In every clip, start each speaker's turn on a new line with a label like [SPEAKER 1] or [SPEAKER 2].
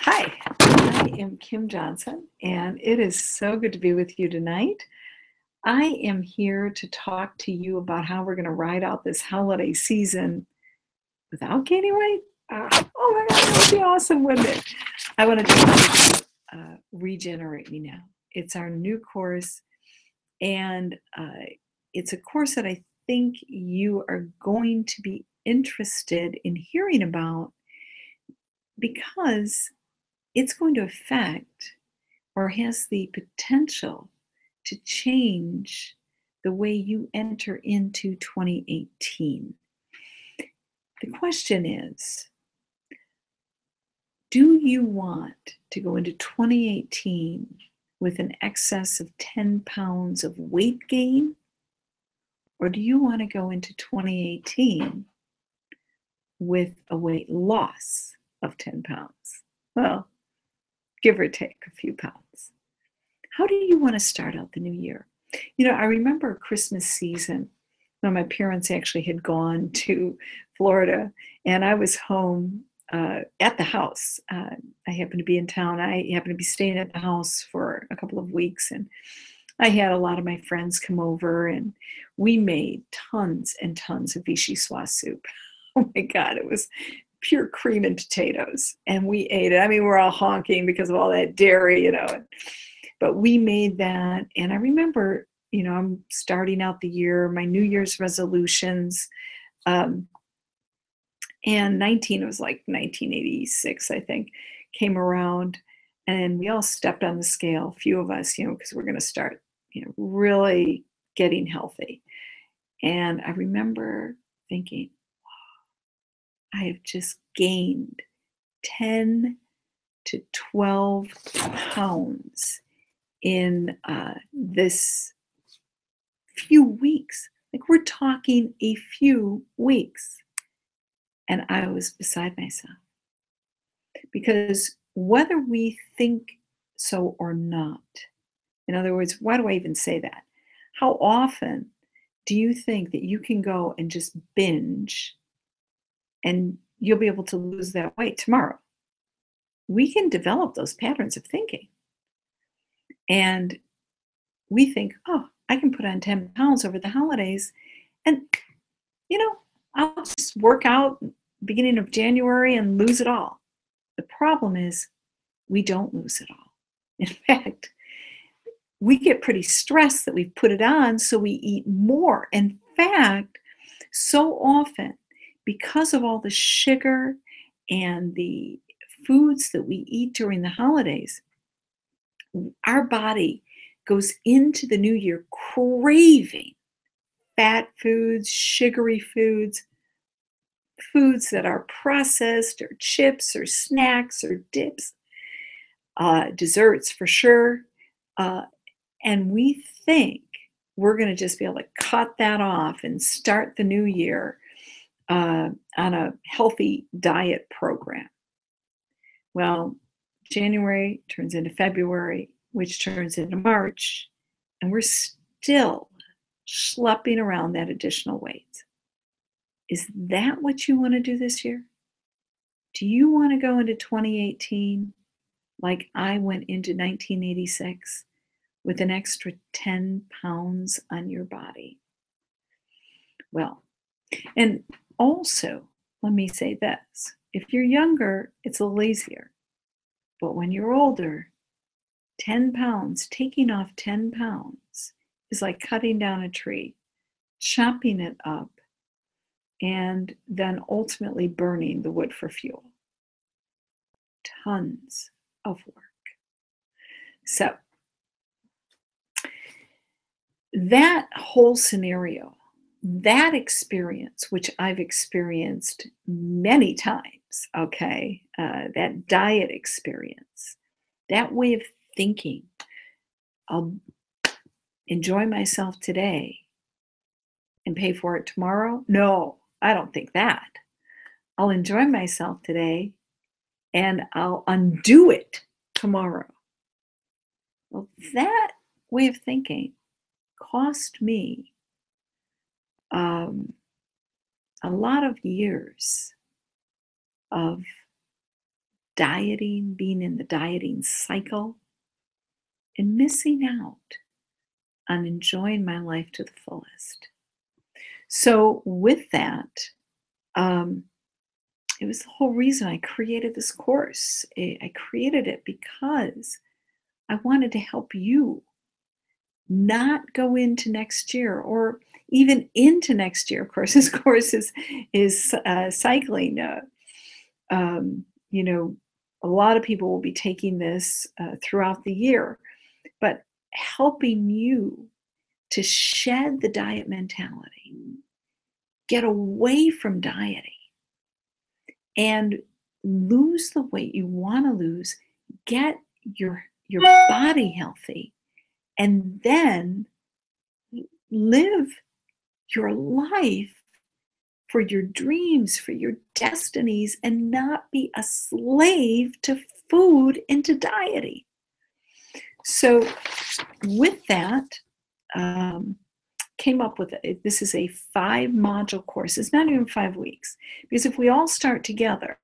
[SPEAKER 1] Hi, I am Kim Johnson, and it is so good to be with you tonight. I am here to talk to you about how we're going to ride out this holiday season without gaining weight. Oh my God, that would be awesome, wouldn't it? I want to talk about Regenerate Me Now. It's our new course, and it's a course that I think you are going to be interested in hearing about because it's going to affect or has the potential to change the way you enter into 2018. The question is, do you want to go into 2018 with an excess of 10 pounds of weight gain? Or do you want to go into 2018 with a weight loss of 10 pounds? Well, give or take a few pounds. How do you want to start out the new year? You know, I remember Christmas season when my parents actually had gone to Florida and I was home at the house. I happened to be in town. I happened to be staying at the house for a couple of weeks, and I had a lot of my friends come over, and we made tons and tons of vichyssoise soup. Oh my God, it was pure cream and potatoes, and we ate it. I mean, we're all honking because of all that dairy, but we made that. And I remember, I'm starting out the year, my New Year's resolutions. Um, and 19, it was like 1986, I think, came around. And we all stepped on the scale, a few of us, because we're going to start, really getting healthy. And I remember thinking, I have just gained 10 to 12 pounds in this few weeks. Like, we're talking a few weeks. And I was beside myself. Because whether we think so or not, in other words, why do I even say that? How often do you think that you can go and just binge and you'll be able to lose that weight tomorrow? We can develop those patterns of thinking. And we think, oh, I can put on 10 pounds over the holidays and, I'll just work out beginning of January and lose it all. The problem is we don't lose it all. In fact, we get pretty stressed that we've put it on, so we eat more. In fact, so often, because of all the sugar and the foods that we eat during the holidays, our body goes into the new year craving fat foods, sugary foods, foods that are processed, or chips, or snacks, or dips, desserts for sure. And we think we're going to just be able to cut that off and start the new year on a healthy diet program. Well, January turns into February, which turns into March, and we're still schlepping around that additional weight. Is that what you want to do this year? Do you want to go into 2018 like I went into 1986 with an extra 10 pounds on your body? Well, and also, let me say this. If you're younger, it's a little easier. But when you're older, 10 pounds, taking off 10 pounds is like cutting down a tree, chopping it up, and then ultimately burning the wood for fuel. Tons of work. So that whole scenario, that experience, which I've experienced many times, okay, that diet experience, that way of thinking, I'll enjoy myself today and pay for it tomorrow? No, I don't think that. I'll enjoy myself today and I'll undo it tomorrow. Well, that way of thinking cost me a lot of years of dieting, being in the dieting cycle, and missing out on enjoying my life to the fullest. So, with that, um, it was the whole reason I created this course. I created it because I wanted to help you not go into next year or even into next year. Of course, this course is cycling. You know, a lot of people will be taking this throughout the year, but helping you to shed the diet mentality, get away from dieting, and lose the weight you want to lose, get your body healthy, and then live your life for your dreams, for your destinies, and not be a slave to food and to dieting. So, with that, came up with it. This is a 5-module course. It's not even 5 weeks, because if we all start together,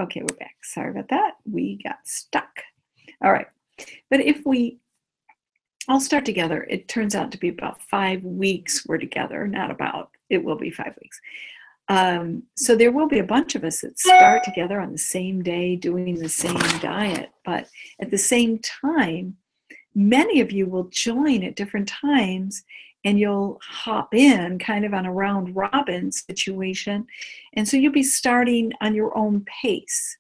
[SPEAKER 1] okay, we're back. Sorry about that. We got stuck. All right. But if we all start together, it turns out to be about 5 weeks we're together, not about, it will be 5 weeks. So there will be a bunch of us that start together on the same day doing the same diet, but at the same time, many of you will join at different times and you'll hop in kind of on a round robin situation. And so you'll be starting on your own pace.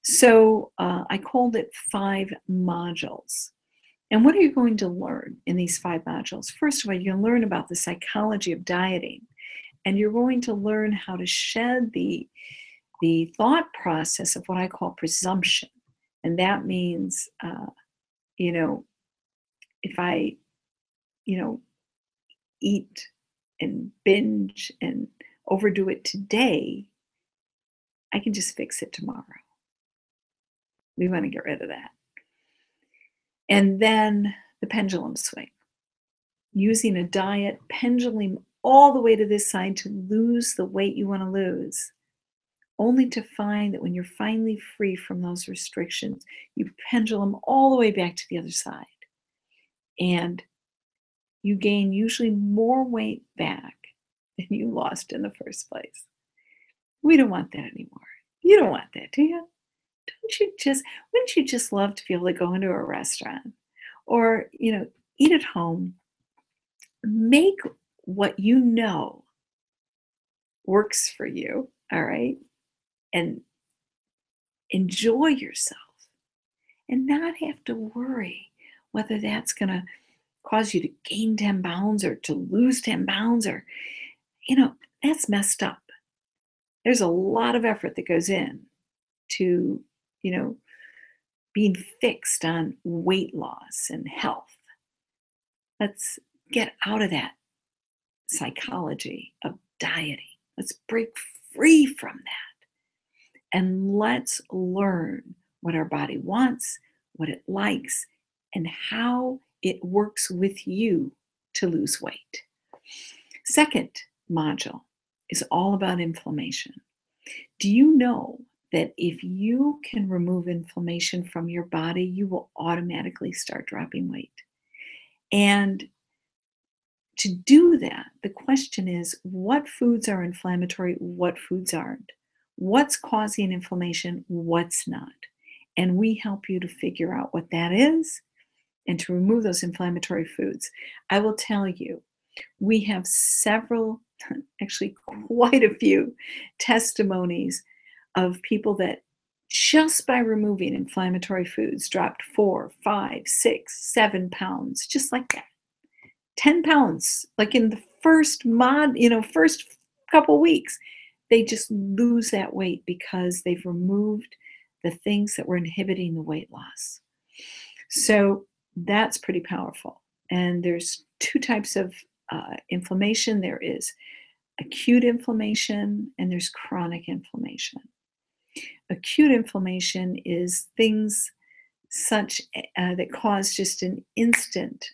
[SPEAKER 1] So I called it 5 modules. And what are you going to learn in these 5 modules? First of all, you're going to learn about the psychology of dieting. And you're going to learn how to shed the thought process of what I call presumption. And that means, if I, eat and binge and overdo it today, I can just fix it tomorrow. We want to get rid of that. And then the pendulum swing. Using a diet pendulum all the way to this side to lose the weight you want to lose, only to find that when you're finally free from those restrictions, you pendulum all the way back to the other side. And you gain usually more weight back than you lost in the first place. We don't want that anymore. You don't want that, do you? Wouldn't you just love to be able to go into a restaurant or, eat at home, make what you know works for you, all right? And enjoy yourself and not have to worry whether that's going to cause you to gain 10 pounds or to lose 10 pounds or, that's messed up. There's a lot of effort that goes in to, being fixed on weight loss and health. Let's get out of that psychology of dieting. Let's break free from that. And let's learn what our body wants, what it likes, and how it works with you to lose weight. Second module is all about inflammation. Do you know that if you can remove inflammation from your body, you will automatically start dropping weight? And to do that, the question is, what foods are inflammatory? What foods aren't? What's causing inflammation? What's not? And we help you to figure out what that is and to remove those inflammatory foods. I will tell you, we have several, actually quite a few testimonies of people that just by removing inflammatory foods dropped 4, 5, 6, 7 pounds, just like that. 10 pounds, like in the first first couple weeks, they just lose that weight because they've removed the things that were inhibiting the weight loss. So that's pretty powerful. And there's 2 types of inflammation. There is acute inflammation and there's chronic inflammation. Acute inflammation is things such that cause just an instant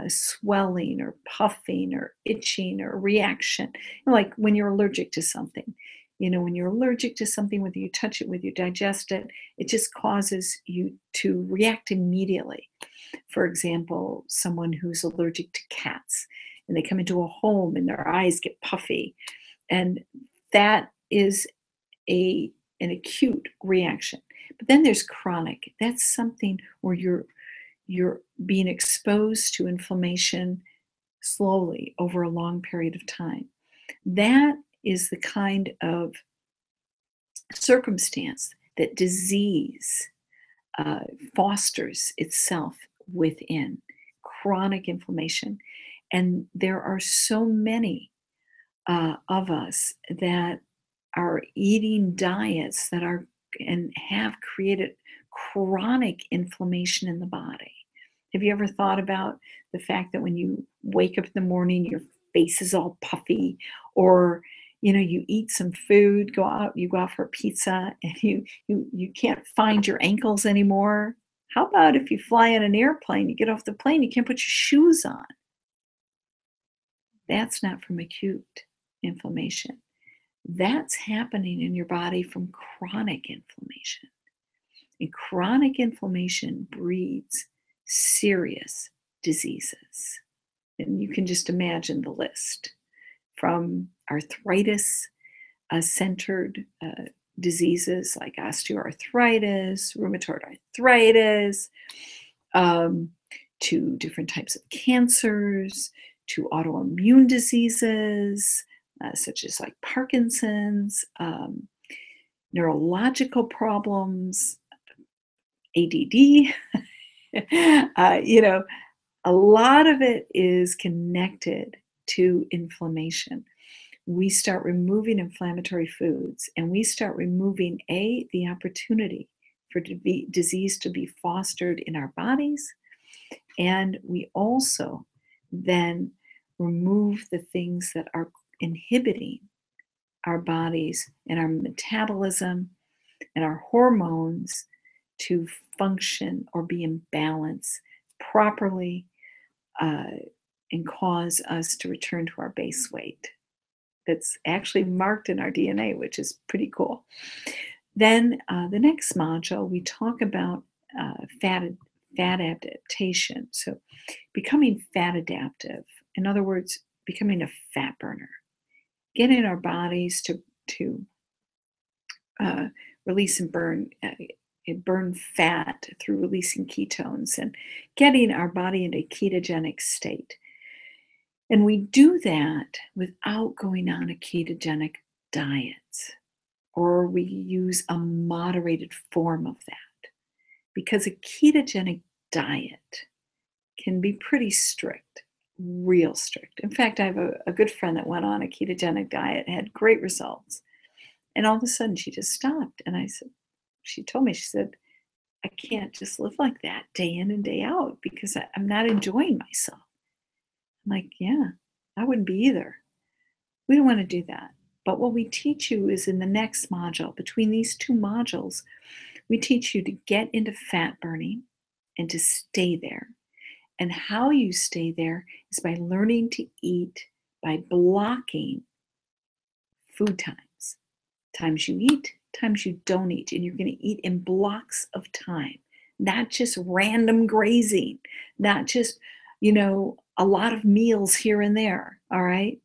[SPEAKER 1] swelling or puffing or itching or reaction, like when you're allergic to something. When you're allergic to something, whether you touch it, whether you digest it, it just causes you to react immediately. For example, someone who's allergic to cats and they come into a home and their eyes get puffy, and that is an acute reaction. But then there's chronic. That's something where you're being exposed to inflammation slowly over a long period of time. That is the kind of circumstance that disease fosters itself within. Chronic inflammation. And there are so many of us that are eating diets that are and have created chronic inflammation in the body. Have you ever thought about the fact that when you wake up in the morning, your face is all puffy, or you eat some food, you go out for a pizza, and you can't find your ankles anymore? How about if you fly in an airplane, you get off the plane, you can't put your shoes on? That's not from acute inflammation. That's happening in your body from chronic inflammation. And chronic inflammation breeds serious diseases. And you can just imagine the list, from arthritis centered diseases like osteoarthritis, rheumatoid arthritis, to different types of cancers, to autoimmune diseases, such as like Parkinson's, neurological problems, ADD. A lot of it is connected to inflammation. We start removing inflammatory foods, and we start removing the opportunity for disease to be fostered in our bodies, and we also then remove the things that are inhibiting our bodies and our metabolism and our hormones to function or be in balance properly, and cause us to return to our base weight. That's actually marked in our DNA, which is pretty cool. Then the next module, we talk about fat adaptation. So becoming fat adaptive, in other words, becoming a fat burner, getting our bodies to release and burn fat through releasing ketones and getting our body into a ketogenic state. And we do that without going on a ketogenic diet, or we use a moderated form of that, because a ketogenic diet can be pretty strict, real strict. In fact, I have a good friend that went on a ketogenic diet, had great results, and all of a sudden she just stopped. And she told me, she said, I can't just live like that day in and day out because I'm not enjoying myself. I'm like, yeah, I wouldn't be either. We don't want to do that. But what we teach you is in the next module, between these two modules, we teach you to get into fat burning and to stay there. And how you stay there is by learning to eat, by blocking food times. Times you eat, times you don't eat. And you're going to eat in blocks of time, not just random grazing, not just, a lot of meals here and there, all right?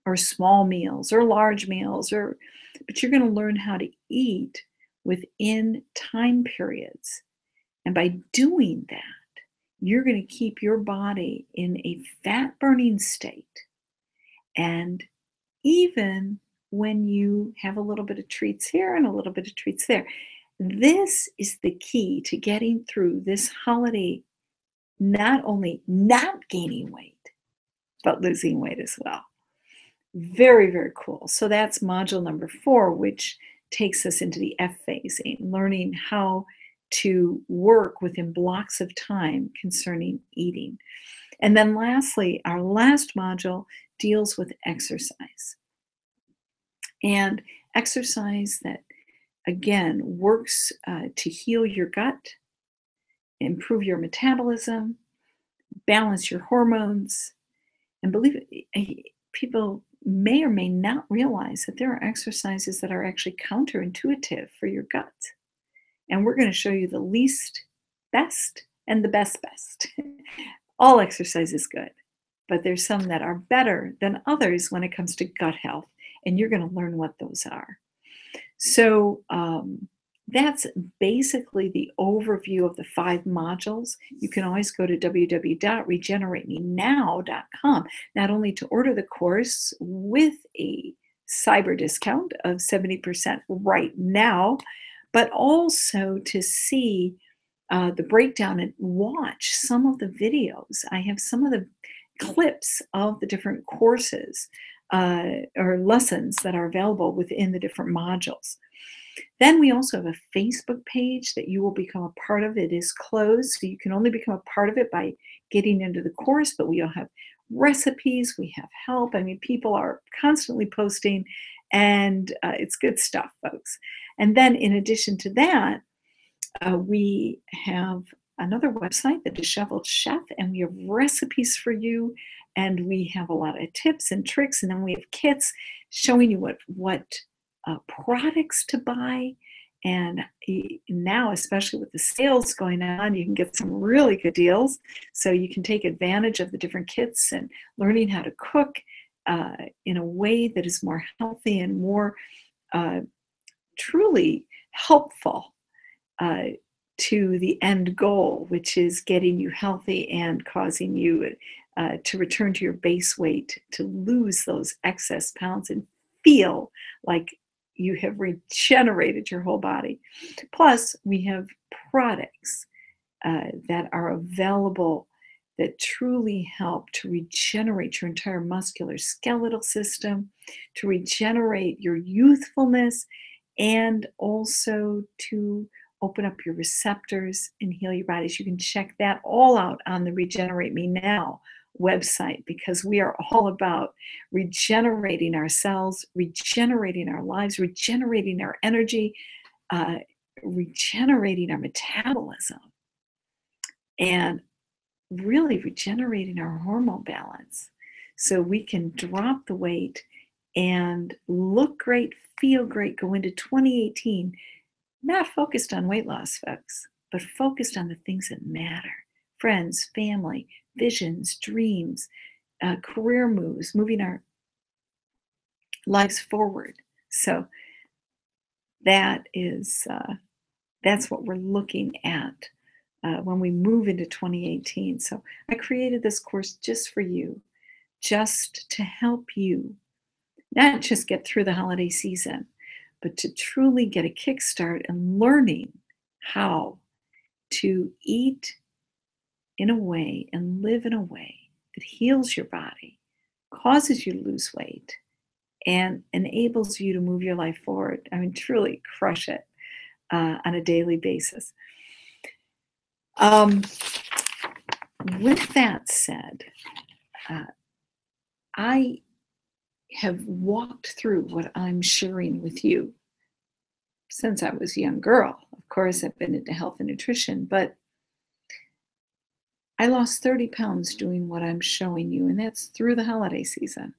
[SPEAKER 1] Or small meals or large meals, but you're going to learn how to eat within time periods. And by doing that, you're going to keep your body in a fat burning state. And even when you have a little bit of treats here and a little bit of treats there, this is the key to getting through this holiday, not only not gaining weight, but losing weight as well. Very, very cool. So that's module number 4, which takes us into the F phasing, learning how to work within blocks of time concerning eating. And then lastly, our last module deals with exercise. And exercise that, again, works to heal your gut, improve your metabolism, balance your hormones. And believe it, people may or may not realize that there are exercises that are actually counterintuitive for your gut. And we're going to show you the least best and the best. All exercise is good, but there's some that are better than others when it comes to gut health. And you're going to learn what those are. So that's basically the overview of the 5 modules. You can always go to www.regeneratemenow.com, not only to order the course with a cyber discount of 70% right now, but also to see the breakdown and watch some of the videos. I have some of the clips of the different courses or lessons that are available within the different modules. Then we also have a Facebook page that you will become a part of. It is closed, so you can only become a part of it by getting into the course, but we all have recipes, we have help. I mean, people are constantly posting, and it's good stuff, folks. And then in addition to that, we have another website, The Disheveled Chef, and we have recipes for you, and we have a lot of tips and tricks, and then we have kits showing you what products to buy. And now, especially with the sales going on, you can get some really good deals. So you can take advantage of the different kits and learning how to cook in a way that is more healthy and more truly helpful to the end goal, which is getting you healthy and causing you to return to your base weight, to lose those excess pounds and feel like you have regenerated your whole body. Plus, we have products that are available that truly help to regenerate your entire muscular skeletal system, to regenerate your youthfulness, and also to open up your receptors and heal your bodies. You can check that all out on the Regenerate Me Now website, because we are all about regenerating ourselves, regenerating our lives, regenerating our energy, regenerating our metabolism, and really regenerating our hormone balance so we can drop the weight and look great, feel great, go into 2018 not focused on weight loss, folks, but focused on the things that matter. Friends, family, visions, dreams, career moves, moving our lives forward. So that is that's what we're looking at when we move into 2018. So I created this course just for you, just to help you not just get through the holiday season, but to truly get a kickstart in learning how to eat in a way and live in a way that heals your body, causes you to lose weight, and enables you to move your life forward. I mean, truly crush it on a daily basis. With that said, I have walked through what I'm sharing with you since I was a young girl. Of course, I've been into health and nutrition, but I lost 30 pounds doing what I'm showing you, and that's through the holiday season.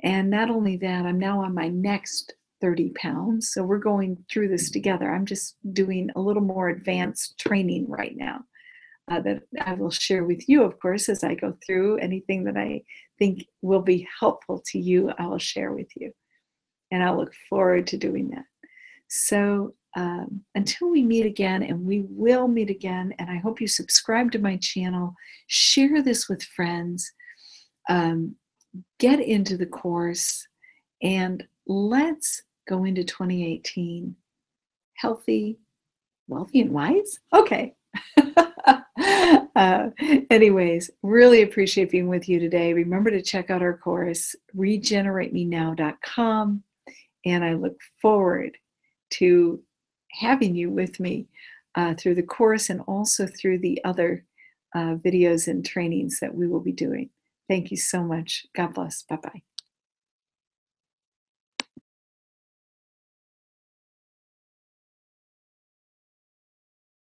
[SPEAKER 1] And not only that, I'm now on my next 30 pounds. So we're going through this together. I'm just doing a little more advanced training right now that I will share with you, of course, as I go through. Anything that I think will be helpful to you, I will share with you. And I look forward to doing that. So until we meet again, and we will meet again, and I hope you subscribe to my channel, share this with friends, get into the course, and let's go into 2018 healthy, wealthy, and wise. Okay. Anyways, really appreciate being with you today. Remember to check out our course, regeneratemenow.com, and I look forward to having you with me through the course and also through the other videos and trainings that we will be doing. Thank you so much. God bless. Bye-bye.